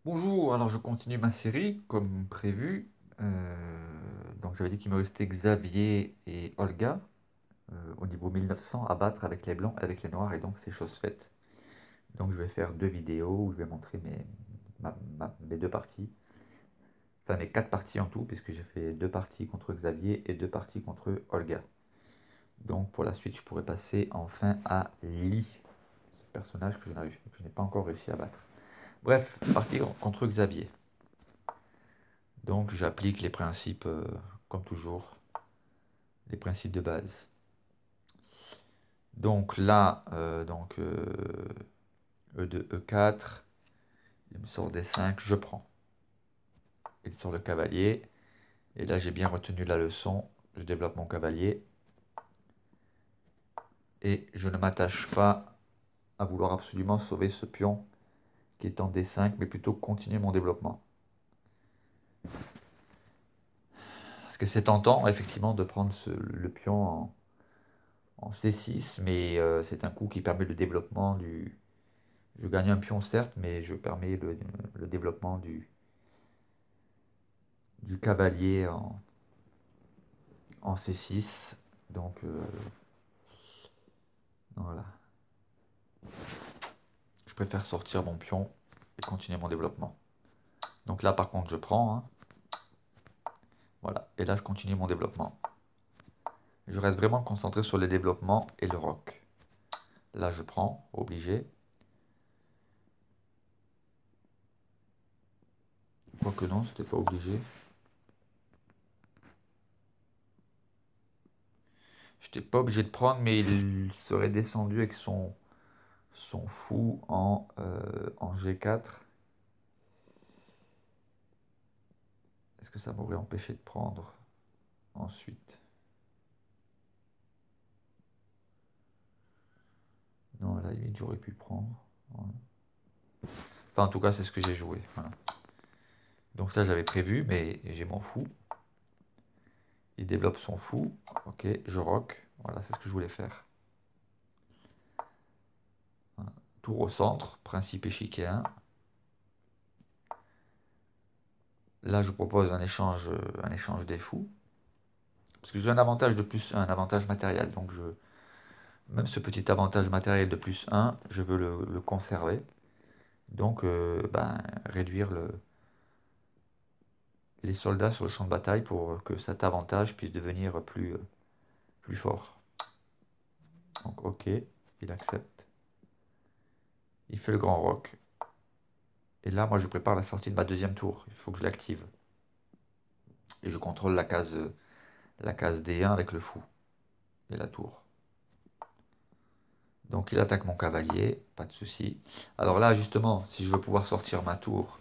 Bonjour, alors je continue ma série comme prévu. Donc j'avais dit qu'il me restait Xavier et Olga au niveau 1900 à battre avec les blancs, avec les noirs, et donc c'est chose faite. Donc je vais faire deux vidéos où je vais montrer mes deux parties, enfin mes quatre parties en tout, puisque j'ai fait deux parties contre Xavier et deux parties contre Olga. Donc pour la suite, je pourrais passer enfin à Lee, ce personnage que je n'ai pas encore réussi à battre. Bref, partie contre Xavier. Donc j'applique les principes, comme toujours, les principes de base. Donc là, E2, E4, il me sort des 5, je prends. Il sort le cavalier, et là j'ai bien retenu la leçon, je développe mon cavalier, et je ne m'attache pas à vouloir absolument sauver ce pion qui est en D5, mais plutôt continuer mon développement. Parce que c'est tentant, effectivement, de prendre le pion en C6, mais c'est un coup qui permet le développement du... Je gagne un pion, certes, mais je permets le développement du cavalier en C6. Donc, voilà. Je préfère sortir mon pion et continuer mon développement. Donc là, par contre, je prends, hein. Voilà. Et là, je continue mon développement. Je reste vraiment concentré sur le développement et le rock. Là, je prends, obligé. Quoique non, c'était pas obligé. J'étais pas obligé de prendre, mais il serait descendu avec son fou en G4. Est-ce que ça m'aurait empêché de prendre ensuite? Non, à la limite, j'aurais pu prendre. Voilà. Enfin, en tout cas, c'est ce que j'ai joué. Voilà. Donc ça, j'avais prévu, mais j'ai mon fou. Il développe son fou. Ok, je rock. Voilà, c'est ce que je voulais faire. Voilà. Tour au centre, principe échiquier 1. Là, je propose un échange des fous. Parce que j'ai un avantage de plus 1, un avantage matériel. Donc, même ce petit avantage matériel de plus 1, je veux le conserver. Donc, réduire les soldats sur le champ de bataille pour que cet avantage puisse devenir plus fort. Donc, ok, il accepte. Il fait le grand rock. Et là, moi, je prépare la sortie de ma deuxième tour. Il faut que je l'active. Et je contrôle la case D1 avec le fou et la tour. Donc, il attaque mon cavalier, pas de souci. Alors là, justement, si je veux pouvoir sortir ma tour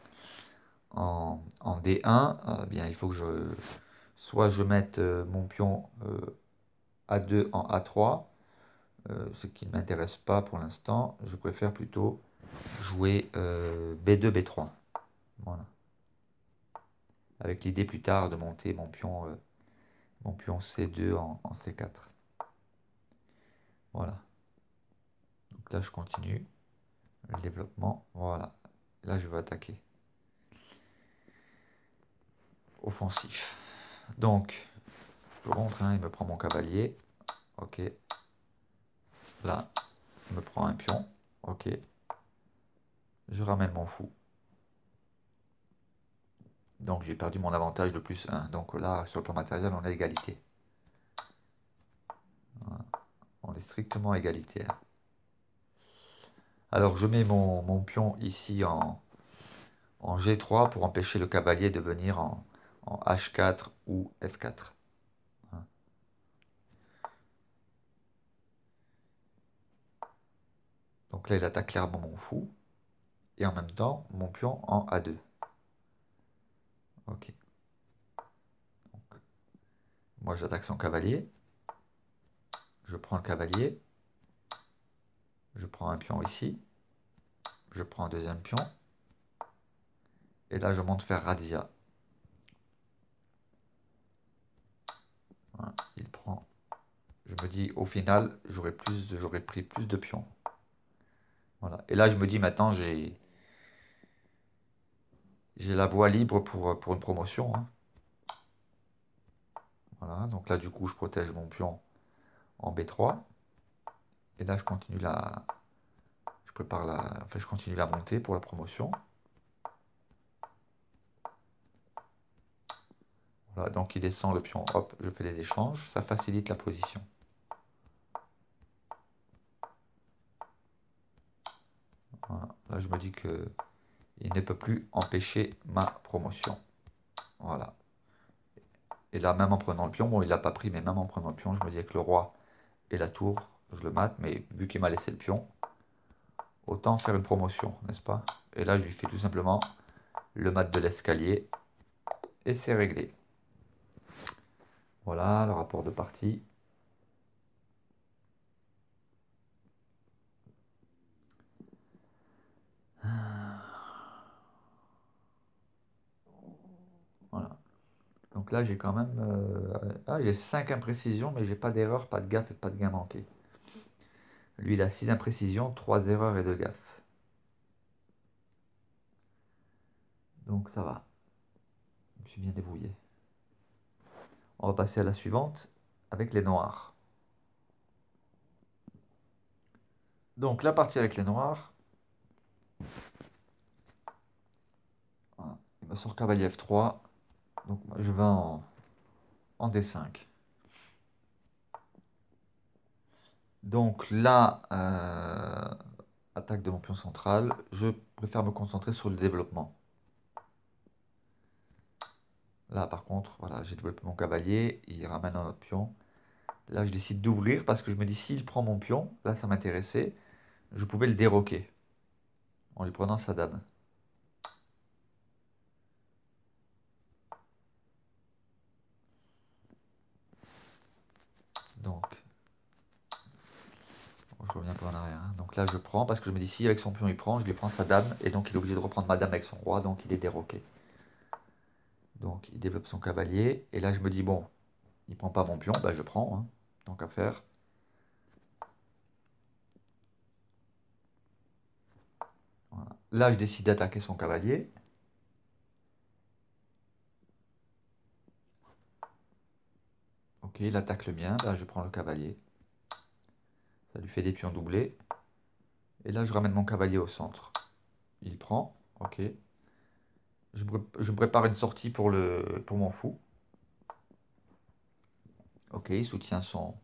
en D1, bien, il faut que soit je mette mon pion A2 en A3, ce qui ne m'intéresse pas pour l'instant. Je préfère plutôt jouer B2, B3. Voilà. Avec l'idée plus tard de monter mon pion C2 en C4. Voilà. Donc là, je continue le développement. Voilà. Là, je veux attaquer. Offensif. Donc, je rentre, hein, il me prend mon cavalier. Ok. Là, il me prend un pion. Ok. Je ramène mon fou. Donc, j'ai perdu mon avantage de plus 1. Donc là, sur le plan matériel, on est égalité. Voilà. On est strictement égalitaire. Alors, je mets mon pion ici en G3 pour empêcher le cavalier de venir en H4 ou F4. Voilà. Donc là, il attaque clairement mon fou. Et en même temps, mon pion en A2. Ok. Donc, moi, j'attaque son cavalier. Je prends le cavalier. Je prends un pion ici. Je prends un deuxième pion. Et là, je monte faire razzia. Voilà, il prend. Je me dis, au final, j'aurais pris plus de pions. Voilà. Et là, je me dis, maintenant, j'ai la voie libre pour une promotion, hein. Voilà, donc là, du coup, je protège mon pion en B3. Et là, je continue je prépare enfin, je continue la montée pour la promotion. Voilà, donc il descend le pion, hop, je fais des échanges, ça facilite la position. Voilà, là, je me dis que il ne peut plus empêcher ma promotion. Voilà. Et là, même en prenant le pion, bon, il l'a pas pris, mais même en prenant le pion, je me dis que le roi et la tour, je le mate, mais vu qu'il m'a laissé le pion, autant faire une promotion, n'est-ce pas? Et là, je lui fais tout simplement le mat de l'escalier, et c'est réglé. Voilà, le rapport de partie. Voilà. Donc là, j'ai quand même... j'ai 5 imprécisions, mais j'ai pas d'erreur, pas de gaffe et pas de gain manqué. Lui, il a 6 imprécisions, 3 erreurs et 2 gaffes. Donc ça va. Je me suis bien débrouillé. On va passer à la suivante, avec les noirs. Donc la partie avec les noirs. Voilà. Il me sort cavalier F3. Donc je vais en D5. Donc là, attaque de mon pion central, je préfère me concentrer sur le développement. Là, par contre, voilà, j'ai développé mon cavalier, il ramène un autre pion. Là, je décide d'ouvrir parce que je me dis, s'il prend mon pion, là, ça m'intéressait, je pouvais le déroquer en lui prenant sa dame. Donc, je reviens un peu en arrière, hein. Donc là, je prends parce que je me dis, si avec son pion, il prend, je lui prends sa dame, et donc il est obligé de reprendre ma dame avec son roi, donc il est déroqué. Donc, il développe son cavalier, et là, je me dis, bon, il prend pas mon pion, bah, je prends, hein, donc à faire. Voilà. Là, je décide d'attaquer son cavalier. Ok, il attaque le mien, bah, je prends le cavalier. Ça lui fait des pions doublés. Et là, je ramène mon cavalier au centre. Il prend, ok. Je me prépare une sortie pour mon fou. Ok, il soutient son...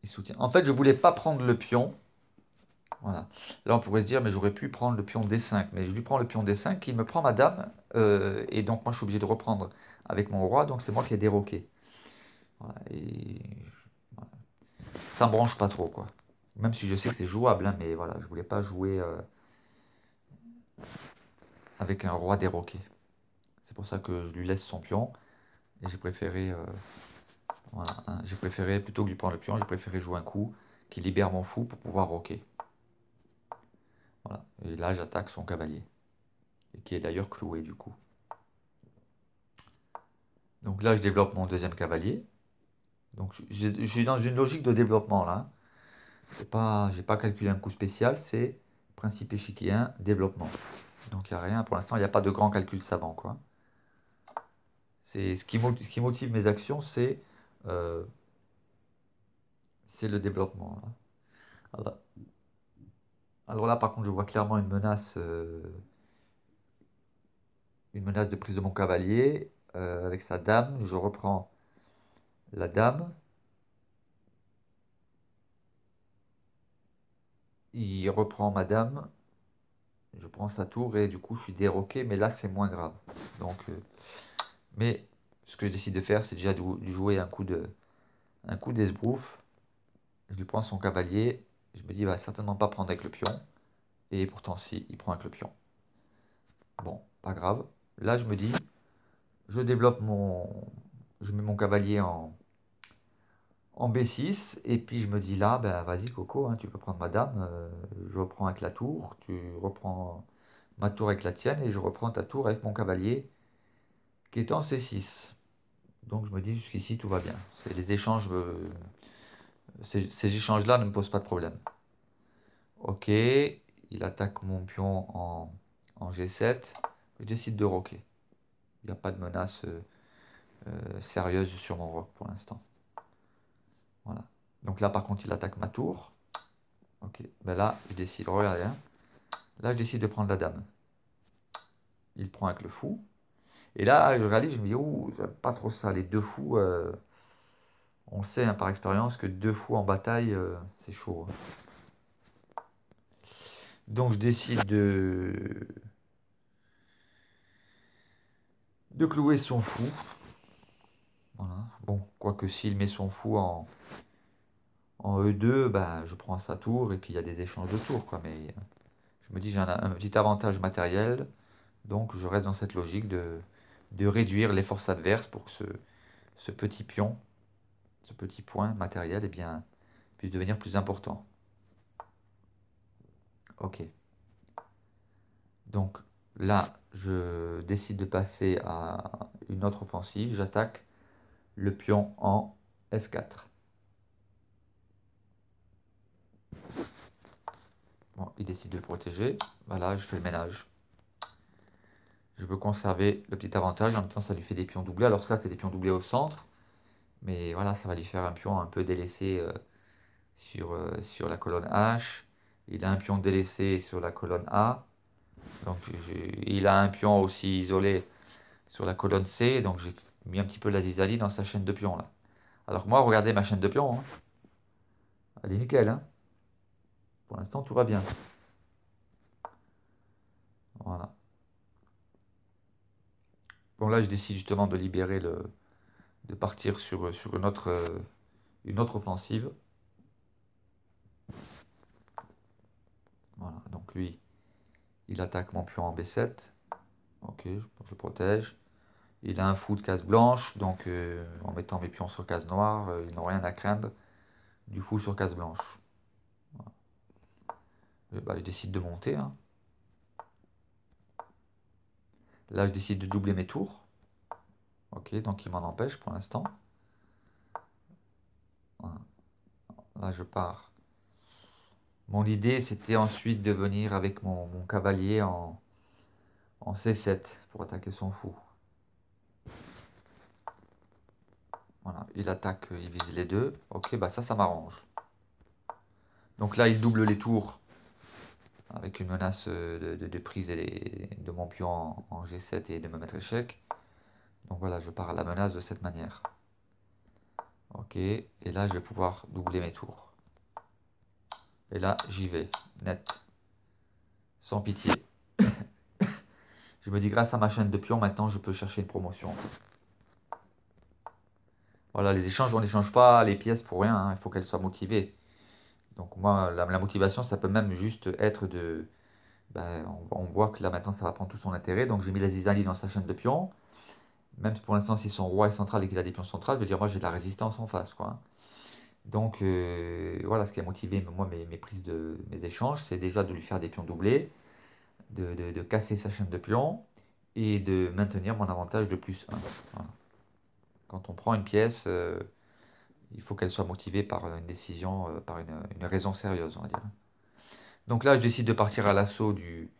Il soutient... En fait, je voulais pas prendre le pion. Voilà. Là, on pourrait se dire, mais j'aurais pu prendre le pion D5. Mais je lui prends le pion D5, il me prend ma dame. Et donc, moi, je suis obligé de reprendre avec mon roi. Donc, c'est moi qui ai déroqué. Voilà, et voilà. Ça me branche pas trop, quoi. Même si je sais que c'est jouable, hein, mais voilà, je voulais pas jouer avec un roi déroqué. C'est pour ça que je lui laisse son pion. Et j'ai préféré, voilà, hein, j'ai préféré, plutôt que lui prendre le pion, j'ai préféré jouer un coup qui libère mon fou pour pouvoir roquer. Voilà. Et là, j'attaque son cavalier. Et qui est d'ailleurs cloué du coup. Donc là, je développe mon deuxième cavalier. Donc je suis dans une logique de développement là. C'est pas, j'ai pas calculé un coup spécial, c'est principe échiquier 1, développement. Donc il n'y a rien, pour l'instant, il n'y a pas de grand calcul savant, quoi. C'est ce qui motive mes actions, euh, c'est le développement, là. Voilà. Alors là, par contre, je vois clairement une menace de prise de mon cavalier avec sa dame. Je reprends la dame. Il reprend ma dame. Je prends sa tour et du coup, je suis déroqué. Mais là, c'est moins grave. Donc, mais ce que je décide de faire, c'est déjà de jouer un coup d'esbrouf. Je lui prends son cavalier. Je me dis, il va certainement pas prendre avec le pion. Et pourtant, si, il prend avec le pion. Bon, pas grave. Là, je me dis, je développe mon... Je mets mon cavalier en B6. Et puis, je me dis là, ben vas-y, Coco, hein, tu peux prendre ma dame. Je reprends avec la tour. Tu reprends ma tour avec la tienne. Et je reprends ta tour avec mon cavalier qui est en C6. Donc, je me dis, jusqu'ici, tout va bien. C'est les échanges... ces échanges-là ne me posent pas de problème. Ok, il attaque mon pion en en G7, je décide de roquer. Il n'y a pas de menace sérieuse sur mon roc pour l'instant. Voilà. Donc là, par contre, il attaque ma tour. Ok, ben là, je décide, regardez, hein. Là, je décide de prendre la dame. Il prend avec le fou. Et là, je réalise, je me dis, ouh, j'aime pas trop ça, les deux fous. On le sait hein, par expérience que deux fous en bataille, c'est chaud, hein. Donc je décide de clouer son fou. Voilà. Bon, quoique s'il met son fou en E2, bah, je prends sa tour et puis il y a des échanges de tours, quoi. Mais je me dis, j'ai un petit avantage matériel, donc je reste dans cette logique de réduire les forces adverses pour que ce petit pion, ce petit point matériel, eh bien, puisse devenir plus important. Ok. Donc là, je décide de passer à une autre offensive. J'attaque le pion en F4. Bon, il décide de le protéger. Voilà, je fais le ménage. Je veux conserver le petit avantage. En même temps, ça lui fait des pions doublés. Alors ça, c'est des pions doublés au centre. Mais voilà, ça va lui faire un pion un peu délaissé sur la colonne H. Il a un pion délaissé sur la colonne A. Donc il a un pion aussi isolé sur la colonne C. Donc j'ai mis un petit peu la zizanie dans sa chaîne de pions là. Alors que moi, regardez ma chaîne de pions, hein. Elle est nickel, hein. Pour l'instant, tout va bien. Voilà. Bon, là, je décide justement de libérer de partir sur une autre offensive. Voilà, donc lui, il attaque mon pion en B7. Ok, je protège. Il a un fou de case blanche, donc en mettant mes pions sur case noire, ils n'ont rien à craindre du fou sur case blanche. Voilà. Bah, je décide de monter, hein. Là, je décide de doubler mes tours. Ok, donc il m'en empêche pour l'instant. Voilà. Là, je pars. Mon idée, c'était ensuite de venir avec mon cavalier en C7 pour attaquer son fou. Voilà, il attaque, il vise les deux. Ok, bah ça m'arrange. Donc là, il double les tours avec une menace de prise de mon pion en G7 et de me mettre échec. Donc voilà, je pars à la menace de cette manière. Ok, et là, je vais pouvoir doubler mes tours. Et là, j'y vais, net, sans pitié. Je me dis, grâce à ma chaîne de pions, maintenant, je peux chercher une promotion. Voilà, les échanges, on n'échange pas les pièces pour rien, hein. Il faut qu'elles soient motivées. Donc moi, la motivation, ça peut même juste être de... Ben, on voit que là maintenant, ça va prendre tout son intérêt. Donc j'ai mis la zizanie dans sa chaîne de pions. Même si pour l'instant, si son roi est central et qu'il a des pions centrales, je veux dire, moi j'ai de la résistance en face, quoi. Donc voilà, ce qui a motivé moi mes prises mes échanges, c'est déjà de lui faire des pions doublés, de casser sa chaîne de pions et de maintenir mon avantage de plus 1. Voilà. Quand on prend une pièce, il faut qu'elle soit motivée par une décision, par une raison sérieuse, on va dire. Donc là, je décide de partir à l'assaut du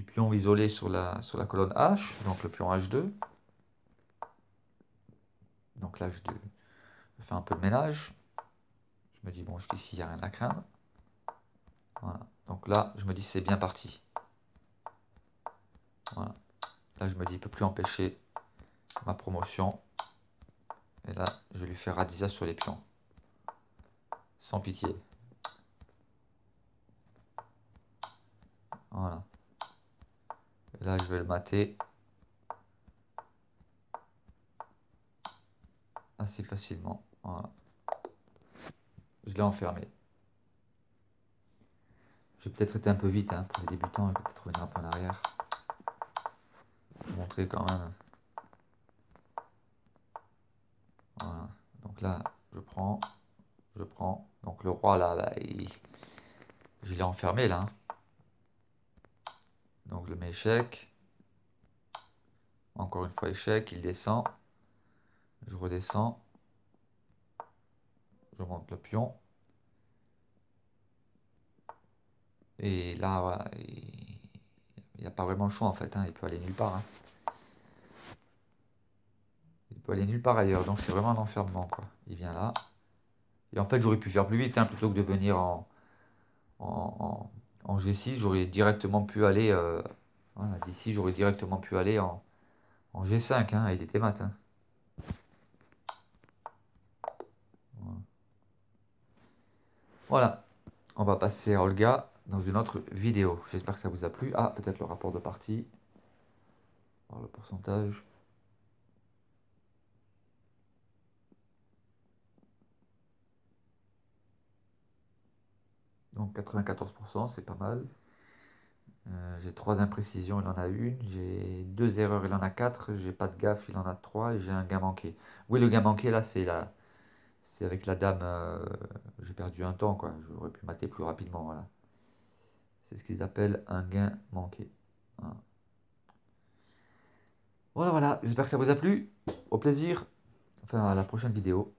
pion isolé sur la colonne H, donc le pion H2. Donc là, je fais un peu de ménage. Je me dis, bon, jusqu'ici, il n'y a rien à craindre. Voilà. Donc là, je me dis, c'est bien parti. Voilà. Là, je me dis, il ne peut plus empêcher ma promotion. Et là, je vais lui faire radisage sur les pions. Sans pitié. Voilà. Et là, je vais le mater assez facilement. Voilà. Je l'ai enfermé. J'ai peut-être été un peu vite hein, pour les débutants. Je vais peut-être revenir un peu en arrière. Pour montrer quand même. Voilà. Donc là, je prends. Donc le roi là, bah, je l'ai enfermé là, hein. Donc je le mets échec. Encore une fois échec, il descend. Je redescends. Je monte le pion. Et là, voilà, il n'y a pas vraiment le choix en fait, hein, il peut aller nulle part, hein. Il peut aller nulle part ailleurs, donc c'est vraiment un enfermement, quoi. Il vient là. Et en fait, j'aurais pu faire plus vite, hein, plutôt que de venir en G6, j'aurais directement pu aller, voilà, d'ici, j'aurais directement pu aller en G5, hein, il était mat, hein. Voilà. Voilà. On va passer à Olga dans une autre vidéo. J'espère que ça vous a plu. Ah, peut-être le rapport de partie. Alors, le pourcentage. Donc 94%, c'est pas mal. J'ai 3 imprécisions, il en a une. J'ai 2 erreurs, il en a 4. J'ai pas de gaffe, il en a 3. Et j'ai un gain manqué. Oui, le gain manqué, là, c'est avec la dame. J'ai perdu un temps, quoi. J'aurais pu mater plus rapidement, voilà. C'est ce qu'ils appellent un gain manqué. Voilà, voilà, voilà. J'espère que ça vous a plu. Au plaisir. Enfin, à la prochaine vidéo.